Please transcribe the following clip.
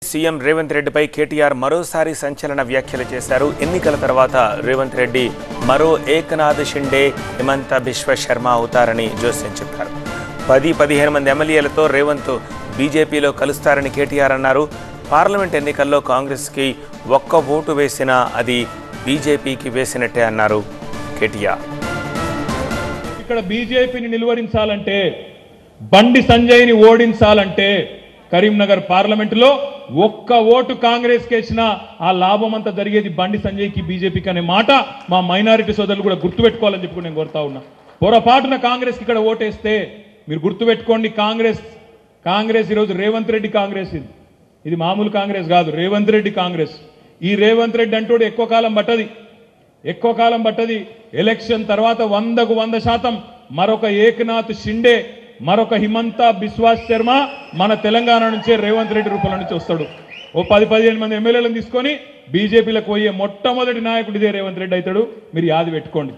CM Revanth రెడ్డిపై కేటీఆర్ మరోసారి సంచలన వ్యాఖ్యలు చేశారు. ఎన్నికల తర్వాత రేవంత్ రెడ్డి మరో ఏకనాథ్ షిండే, హిమంత బిశ్వ శర్మ అవుతారని జోస్యం చెప్పారు. 10-15 మంది ఎమ్మెల్యేలతో రేవంత్ బీజేపీలో కలుస్తారని కేటీఆర్ అన్నారు. పార్లమెంట్ ఎన్నికల్లో కాంగ్రెస్కి ఒక్క ఓటు వేసినా అది బీజేపీకి వేసినట్టే అన్నారు కేటీఆర్. ఇక్కడ బీజేపీని నిలువరించాలంటే, బండి సంజయ్ని ఓడించాలంటే కరీంనగర్ పార్లమెంటులో ఒక్క ఓటు కాంగ్రెస్ కేసినా ఆ లాభం అంతా జరిగేది బండి సంజయ్కి, బీజేపీకి అనే మాట మా మైనారిటీ సోదరులు కూడా గుర్తుపెట్టుకోవాలని చెప్పి నేను కోరుతా ఉన్నా. పొరపాటున కాంగ్రెస్కి ఇక్కడ ఓటేస్తే మీరు గుర్తుపెట్టుకోండి, కాంగ్రెస్ ఈరోజు రేవంత్ రెడ్డి కాంగ్రెస్, ఇది మామూలు కాంగ్రెస్ కాదు, రేవంత్ రెడ్డి కాంగ్రెస్. ఈ రేవంత్ రెడ్డి అంటూ ఎక్కువ కాలం పట్టది. ఎలక్షన్ తర్వాత 100% మరొక ఏకనాథ్ షిండే, మరొక హిమంత బిశ్వ శర్మ మన తెలంగాణ నుంచే రేవంత్ రెడ్డి రూపంలో నుంచి వస్తాడు. ఓ 10-15 మంది ఎమ్మెల్యేలను తీసుకొని బీజేపీలకు పోయే మొట్టమొదటి నాయకుడు ఇదే రేవంత్ రెడ్డి అవుతాడు. మీరు యాది పెట్టుకోండి.